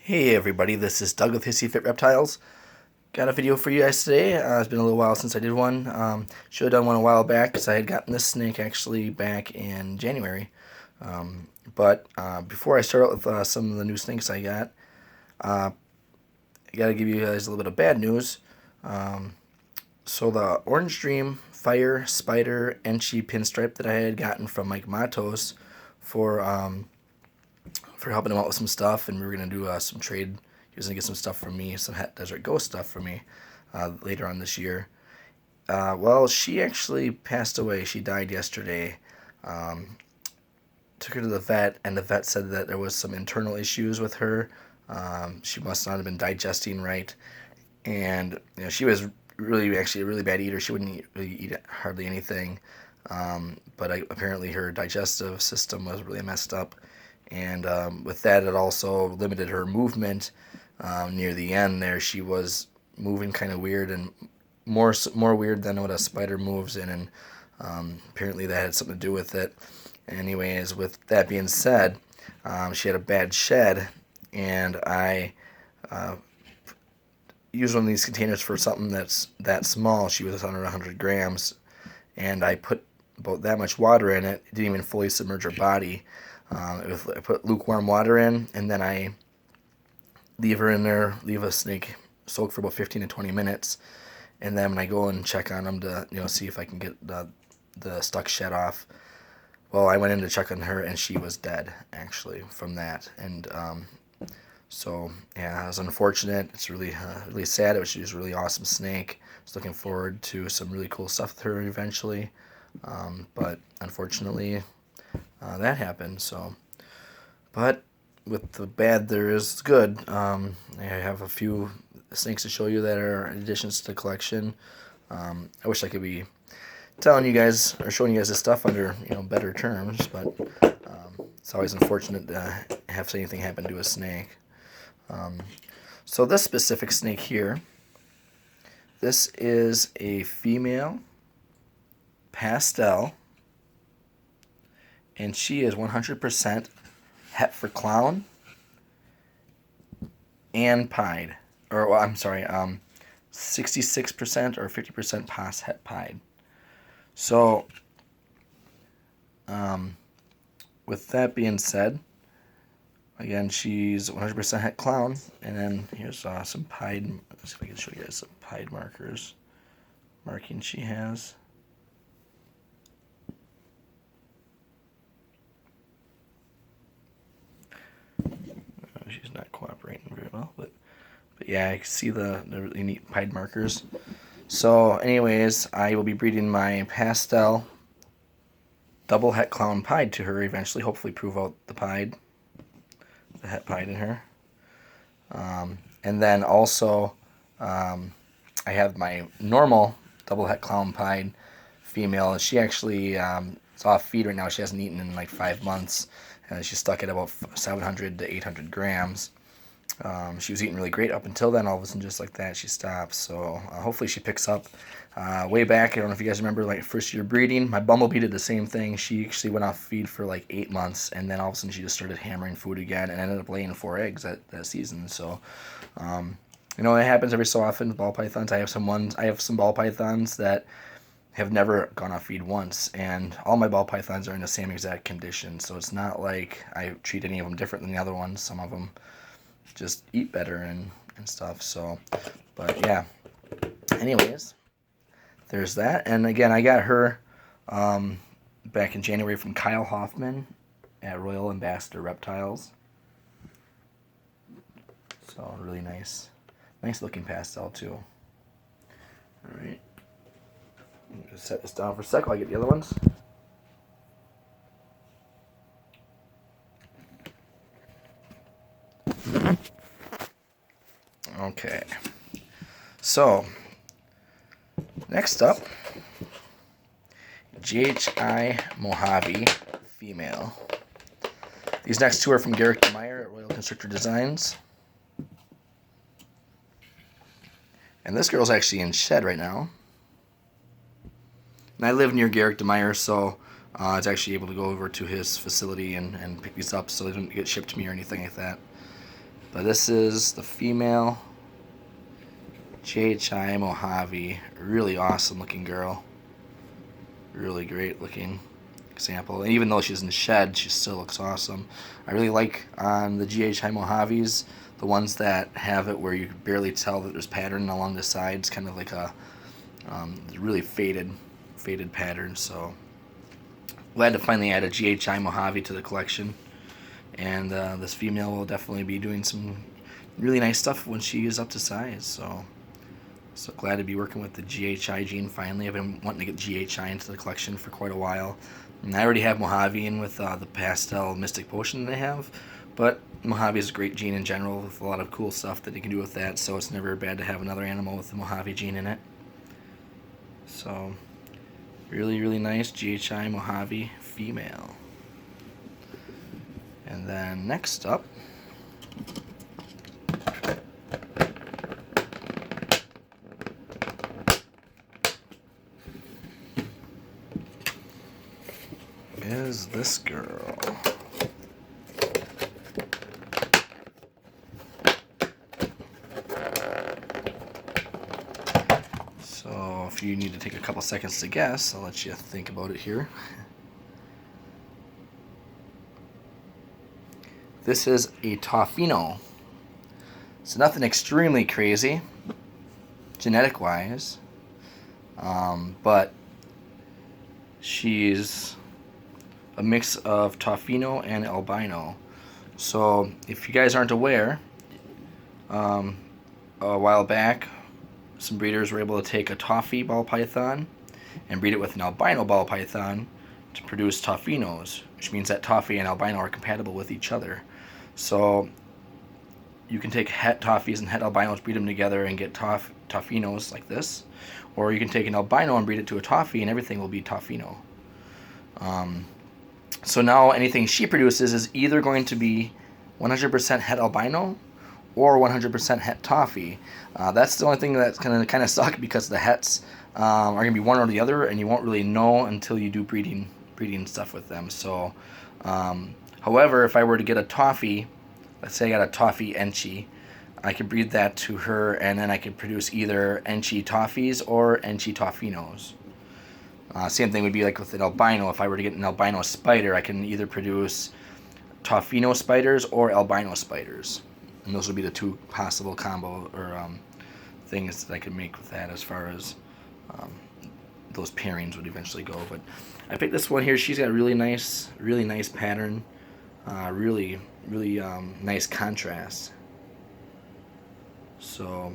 Hey everybody, this is Doug with Hissy Reptiles. Got a video for you guys today. It's been a little while since I did one. Should have done one a while back because I had gotten this snake actually back in January. But before I start out with some of the new snakes I got, I got to give you guys a little bit of bad news. So the Orange Dream Fire Spider Enchi Pinstripe that I had gotten from Mike Matos for helping him out with some stuff, and we were going to do some trade. He was going to get some stuff from me, some Het Desert Ghost stuff for me later on this year. Well, she actually passed away. She died yesterday. Took her to the vet, and the vet said that there was some internal issues with her. She must not have been digesting right, and she was actually a really bad eater. She wouldn't really eat hardly anything, but apparently her digestive system was really messed up. And with that, it also limited her movement. Near the end there, she was moving kind of weird, and more weird than what a spider moves in, and apparently that had something to do with it. Anyways, with that being said, she had a bad shed, and I used one of these containers for something that's that small. She was under 100 grams, and I put about that much water in it. It didn't even fully submerge her body. I put lukewarm water in, and then I leave her in there, leave a snake soak for about 15 to 20 minutes, and then when I go and check on them to see if I can get the stuck shed off. Well, I went in to check on her, and she was dead actually from that, and so yeah, it was unfortunate. It's really really sad. She was a really awesome snake. I was looking forward to some really cool stuff with her eventually, but unfortunately. That happened. So, but with the bad, there is good. I have a few snakes to show you that are additions to the collection. I wish I could be telling you guys or showing you guys this stuff under better terms, but it's always unfortunate to have anything happen to a snake. So this specific snake here, this is a female Pastel. And she is 100% Het for Clown and Pied. Or, well, I'm sorry, 66% or 50% Pas Het Pied. So, with that being said, again, she's 100% Het Clown. And then here's some Pied. Let's see if I can show you guys some Pied marking she has. She's not cooperating very well, but yeah, I can see the really neat pied markers. So anyways, I will be breeding my Pastel double Het Clown pied to her eventually, hopefully prove out the Het pied in her. And then also I have my normal double Het Clown pied female. She actually is off feed right now. She hasn't eaten in like 5 months. She's stuck at about 700 to 800 grams. She was eating really great up until then. All of a sudden, just like that, she stops. So hopefully she picks up. Way back, I don't know if you guys remember, like first year breeding, my Bumblebee did the same thing. She actually went off feed for like 8 months, and then all of a sudden she just started hammering food again and ended up laying 4 eggs that season. So, it happens every so often with ball pythons. I have some ball pythons that have never gone off feed once, and all my ball pythons are in the same exact condition, so it's not like I treat any of them different than the other ones. Some of them just eat better and stuff, so, but yeah. Anyways, there's that, and again, I got her back in January from Kyle Hoffman at Royal Ambassador Reptiles. So, really nice looking Pastel, too. Alright. I'm going to set this down for a sec while I get the other ones. Okay. So, next up, GHI Mojave female. These next two are from Garrick Meyer at Royal Constrictor Designs. And this girl's actually in shed right now. And I live near Garrick DeMeyer, so I was actually able to go over to his facility and pick these up, so they didn't get shipped to me or anything like that. But this is the female GHI Mojave. Really awesome looking girl. Really great looking example. And even though she's in shed, she still looks awesome. I really like on the GHI Mojaves, the ones that have it where you can barely tell that there's pattern along the sides, kind of like a really faded pattern. So glad to finally add a GHI Mojave to the collection. And this female will definitely be doing some really nice stuff when she is up to size. So glad to be working with the GHI gene finally. I've been wanting to get GHI into the collection for quite a while. And I already have Mojave in with the Pastel Mystic Potion that I have. But Mojave is a great gene in general with a lot of cool stuff that you can do with that. So it's never bad to have another animal with the Mojave gene in it. So really, really nice GHI Mojave female. And then next up, is this girl. So if you need to take a couple seconds to guess, I'll let you think about it here. This is a Toffee. So nothing extremely crazy, genetic-wise, but she's a mix of Toffee and albino. So if you guys aren't aware, a while back, some breeders were able to take a Toffee ball python and breed it with an albino ball python to produce Toffinos, which means that Toffee and albino are compatible with each other. So you can take het Toffies and het albinos, breed them together, and get Toffinos like this. Or you can take an albino and breed it to a Toffee, and everything will be Toffino. So now anything she produces is either going to be 100% het albino or 100% het Toffee. That's the only thing that's going to kind of suck, because the hets are going to be one or the other, and you won't really know until you do breeding stuff with them. So, however, if I were to get a Toffee, let's say I got a Toffee Enchi, I could breed that to her, and then I could produce either Enchi Toffies or Enchi Toffinos. Same thing would be like with an albino. If I were to get an albino spider, I can either produce Toffino spiders or albino spiders. And those would be the two possible combo or things that I could make with that, as far as those pairings would eventually go. But I picked this one here. She's got a really nice pattern. Really nice contrast. So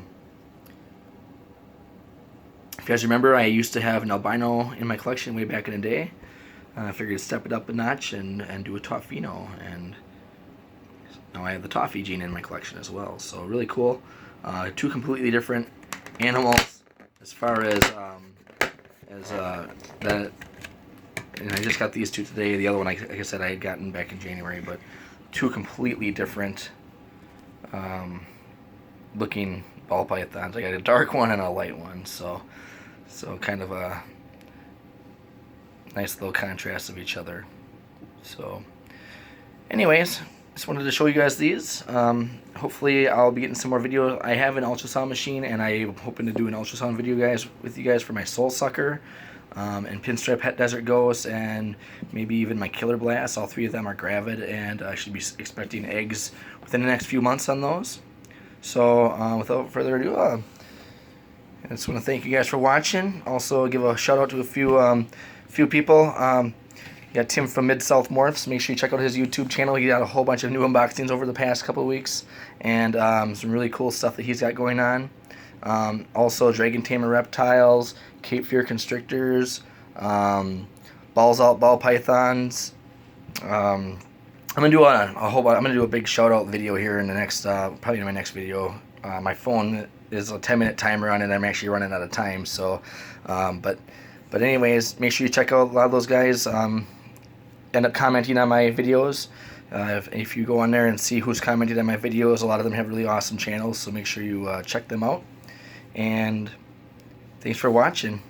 if you guys remember, I used to have an albino in my collection way back in the day. I figured to step it up a notch and do a Toffino, and now I have the Toffee gene in my collection as well. So really cool. Two completely different animals as far as that. And I just got these two today. The other one, like I said, I had gotten back in January, but two completely different looking ball pythons. I got a dark one and a light one, so kind of a nice little contrast of each other. So anyways, just wanted to show you guys these. Hopefully I'll be getting some more video. I have an ultrasound machine, and I'm hoping to do an ultrasound video with you guys for my soul sucker, and pinstripe het desert ghost, and maybe even my killer blast. All three of them are gravid, and I should be expecting eggs within the next few months on those. So without further ado, I just want to thank you guys for watching. Also give a shout out to a few people. You got Tim from Mid-South Morphs. Make sure you check out his YouTube channel. He got a whole bunch of new unboxings over the past couple of weeks, and some really cool stuff that he's got going on. Also Dragon Tamer Reptiles, Cape Fear Constrictors, Balls Out Ball Pythons. I'm gonna do I'm gonna do a big shout out video here in the next probably in my next video. My phone is a 10-minute timer on it. I'm actually running out of time. So, but anyways, make sure you check out a lot of those guys. End up commenting on my videos. If you go on there and see who's commented on my videos, a lot of them have really awesome channels. So make sure you check them out. And thanks for watching.